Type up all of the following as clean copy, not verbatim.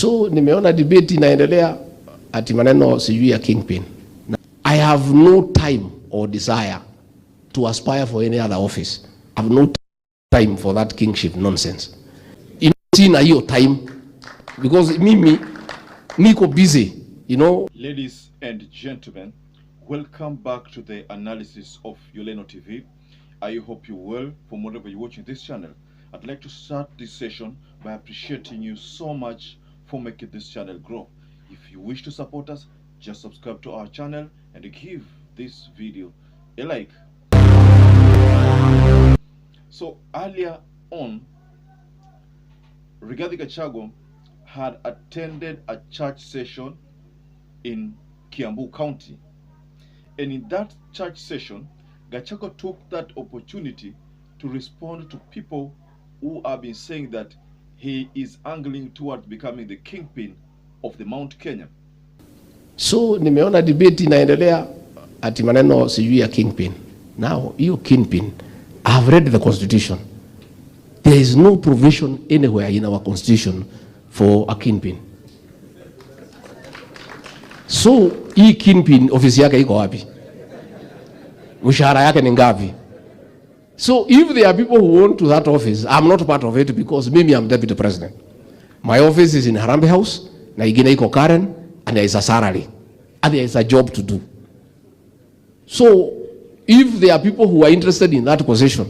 So nimeona debate inaendelea ati maneno sijui ya kingpin. I have no time or desire to aspire for any other office. I have no time for that kingship nonsense. Sina hiyo time because mimi niko busy, you know. Ladies and gentlemen, welcome back to the analysis of YOLENO TV. I hope you well from wherever you're watching this channel. I'd like to start this session by appreciating you so much for making this channel grow. If you wish to support us, just subscribe to our channel and give this video a like. So earlier on, Rigathi Gachagua had attended a church session in Kiambu County. And in that church session, Gachagua took that opportunity to respond to people who have been saying that he is angling towards becoming the kingpin of the Mount Kenya. So nimeona debate inaendelea ati maneno sijui ya kingpin. Now, you kingpin, I have read the constitution. There is no provision anywhere in our constitution for a kingpin. So, hii kingpin ofisi yake iko wapi? Mshahara yake ni ngapi? So, if there are people who want to that office, I'm not part of it because maybe I'm deputy president. My office is in Harambee House, na ingine iko Karen, and there is a salary, and there is a job to do. So, if there are people who are interested in that position,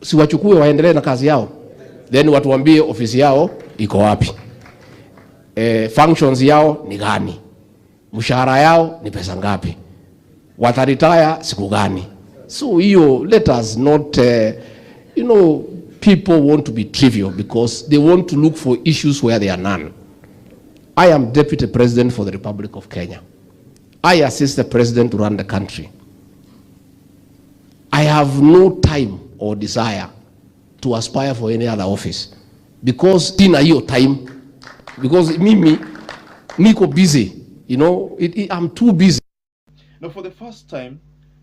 si wachukue waendelee na kazi yao, then watuambie ofisi yao iko wapi, functions yao ni gani, mshahara yao ni pesa ngapi, wataretire siku gani. So hiyo, let us not, you know, people want to be trivial because they want to look for issues where there are none. I am Deputy President for the Republic of Kenya. I assist the President to run the country. I have no time or desire to aspire for any other office because sina hiyo time because mimi niko busy, you know. I'm too busy. Now, for the first time,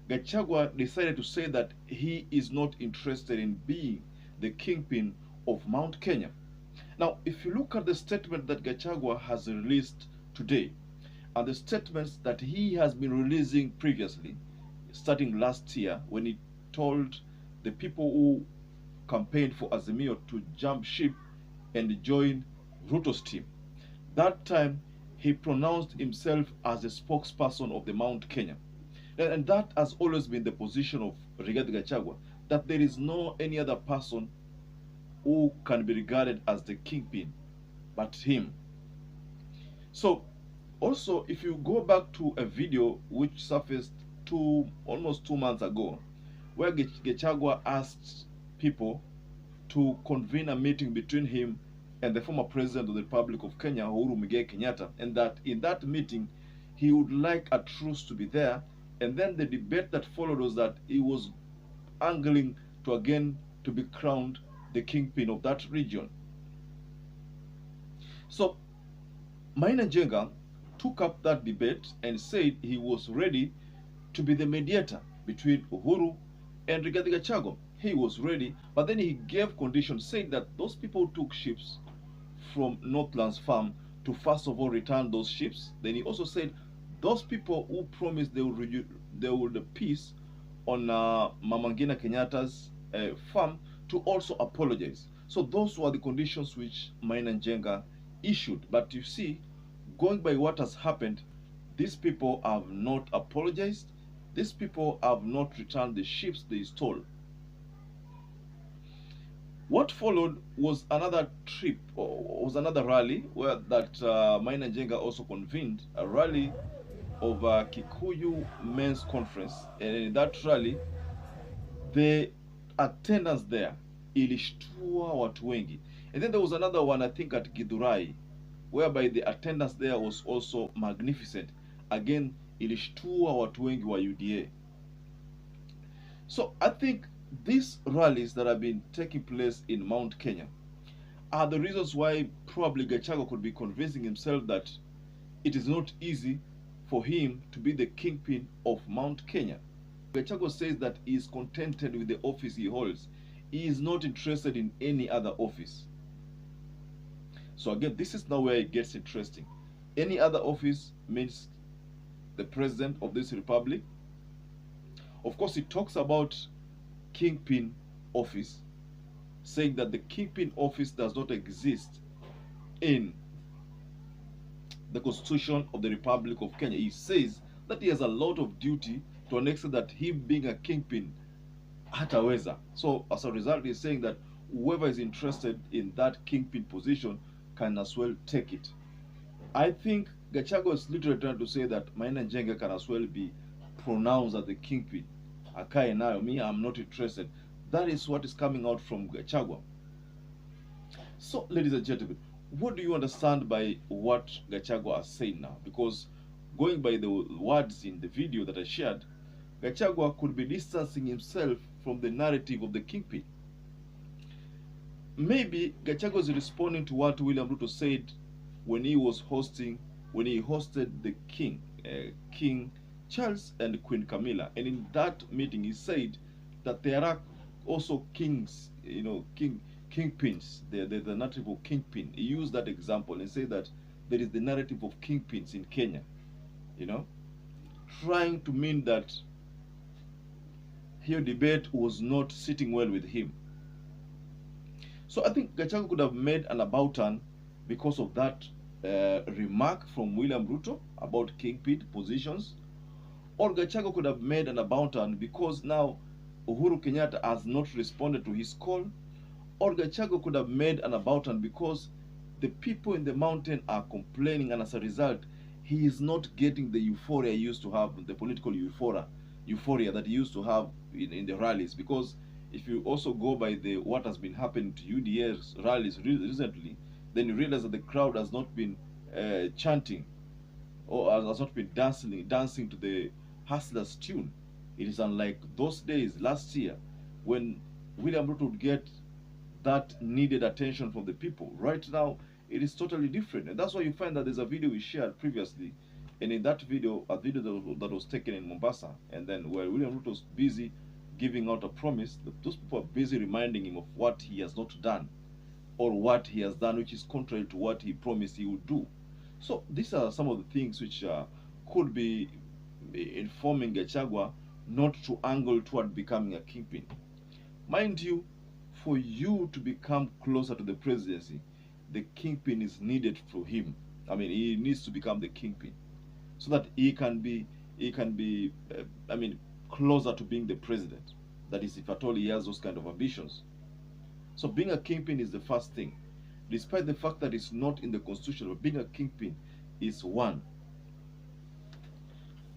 Gachagua decided to say that he is not interested in being the kingpin of Mount Kenya. Now, if you look at the statement that Gachagua has released today and the statements that he has been releasing previously, starting last year when he told the people who campaigned for Azimio to jump ship and join Ruto's team. That time, he pronounced himself as a spokesperson of the Mount Kenya. And that has always been the position of Rigathi Gachagua, that there is no any other person who can be regarded as the kingpin but him. So, also, if you go back to a video which surfaced almost 2 months ago, where Gachagua asked people to convene a meeting between him and the former president of the Republic of Kenya, Uhuru Muigai Kenyatta, and that in that meeting, he would like a truce to be there. And then the debate that followed was that he was angling to again to be crowned the kingpin of that region. So, Maina Njenga took up that debate and said he was ready to be the mediator between Uhuru and Rigathi Gachagua. He was ready, but then he gave conditions, saying that those people took ships from Northlands Farm to first of all return those ships. Then he also said those people who promised they would peace on Mama Ngina Kenyatta's farm to also apologize. So those were the conditions which Maina Njenga issued. But you see, going by what has happened, these people have not apologized. These people have not returned the ships they stole. What followed was another trip, or was another rally where that Maina Njenga also convened a rally of Kikuyu Men's Conference. And in that rally, the attendance there ilishtua watu wengi. And then there was another one, I think at Githurai, whereby the attendance there was also magnificent. Again, ilishtua watu wengi wa UDA. So I think these rallies that have been taking place in Mount Kenya are the reasons why probably Gachagua could be convincing himself that it is not easy for him to be the kingpin of Mount Kenya. Gachagua says that he is contented with the office he holds. He is not interested in any other office. So again, this is now where it gets interesting. Any other office means the president of this republic. Of course, it talks about kingpin office, saying that the kingpin office does not exist in the Constitution of the Republic of Kenya. He says that he has a lot of duty to an extent that him being a kingpin hataweza. So as a result, he's saying that whoever is interested in that kingpin position can as well take it. I think Gachagua is literally trying to say that Maina Njenga can as well be pronounced as the kingpin. Akae nayo, me, I'm not interested. That is what is coming out from Gachagua. So, ladies and gentlemen, what do you understand by what Gachagua is saying now? Because going by the words in the video that I shared, Gachagua could be distancing himself from the narrative of the kingpin. Maybe Gachagua is responding to what William Ruto said when he hosted the King Charles and Queen Camilla, and in that meeting he said that there are also kings, kingpins. The narrative of kingpin. He used that example and said that there is the narrative of kingpins in Kenya, trying to mean that here debate was not sitting well with him. So I think Gachagua could have made an about turn because of that remark from William Ruto about kingpin positions, or Gachagua could have made an about turn because now Uhuru Kenyatta has not responded to his call, or Gachagua could have made an about turn because the people in the mountain are complaining, and as a result, he is not getting the euphoria he used to have, the political euphoria that he used to have in the rallies. Because if you also go by what has been happening to UDA's rallies recently, then you realize that the crowd has not been chanting or has not been dancing to the Hustlers tune. It is unlike those days last year when William Ruto would get that needed attention from the people. Right now, it is totally different, and that's why you find that there's a video we shared previously, and in that video, a video that was taken in Mombasa, and then where William Ruto was busy giving out a promise, those people are busy reminding him of what he has not done, or what he has done which is contrary to what he promised he would do. So these are some of the things which could be informing Gachagua not to angle toward becoming a kingpin. Mind you, for you to become closer to the presidency, the kingpin is needed for him. I mean, he needs to become the kingpin so that he can be closer to being the president. That is, if at all he has those kind of ambitions. So being a kingpin is the first thing, despite the fact that it's not in the constitution. But being a kingpin is one.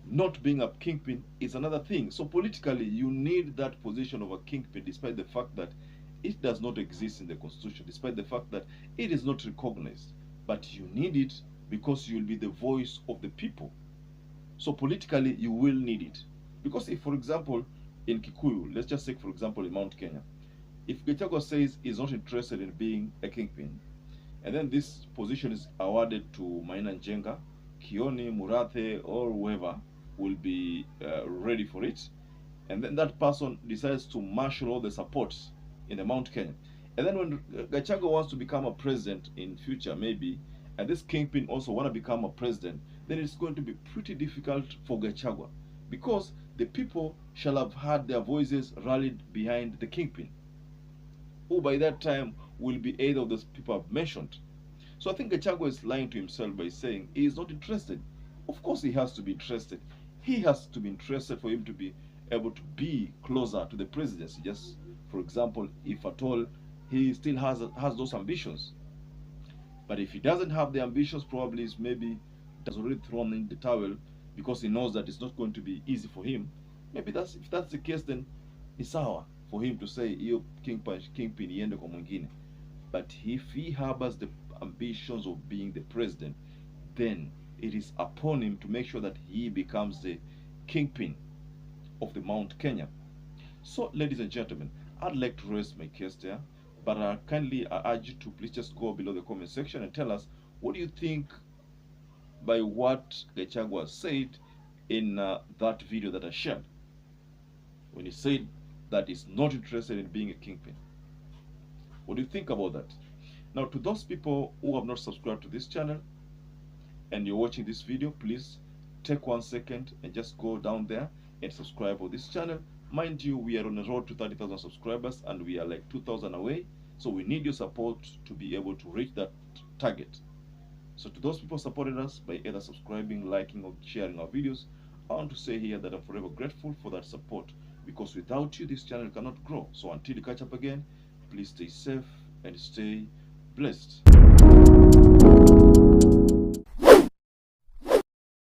Not being a kingpin is another thing. So politically, you need that position of a kingpin, despite the fact that it does not exist in the constitution, despite the fact that it is not recognized. But you need it because you will be the voice of the people. So politically, you will need it. Because if, for example, in Kikuyu, let's just take, for example, in Mount Kenya, if Gachagua says he's not interested in being a kingpin, and then this position is awarded to Maina Njenga, Kioni, Murathe, or whoever will be ready for it, and then that person decides to marshal all the supports in the Mount Kenya, and then when Gachagua wants to become a president in future, maybe, and this kingpin also want to become a president, then it's going to be pretty difficult for Gachagua, because the people shall have had their voices rallied behind the kingpin, who by that time will be either of those people I've mentioned. So I think Gachagua is lying to himself by saying he is not interested. Of course he has to be interested. He has to be interested for him to be able to be closer to the presidency. Just, for example, if at all he still has those ambitions. But if he doesn't have the ambitions, probably is maybe has already thrown in the towel because he knows that it's not going to be easy for him. Maybe if that's the case, then it's hour for him to say hiyo kingpin iende kwa mwingine. But if he harbors the ambitions of being the president, then it is upon him to make sure that he becomes the kingpin of the Mount Kenya. So, ladies and gentlemen, I'd like to rest my case there, but I urge you to please just go below the comment section and tell us what do you think by what Gachagua said in that video that I shared, when he said that he's not interested in being a kingpin. What do you think about that? Now, to those people who have not subscribed to this channel and you're watching this video, please take 1 second and just go down there and subscribe for this channel. Mind you, we are on the road to 30,000 subscribers and we are like 2,000 away. So we need your support to be able to reach that target. So to those people supporting us by either subscribing, liking, or sharing our videos, I want to say here that I'm forever grateful for that support, because without you, this channel cannot grow. So until we catch up again, please stay safe and stay blessed.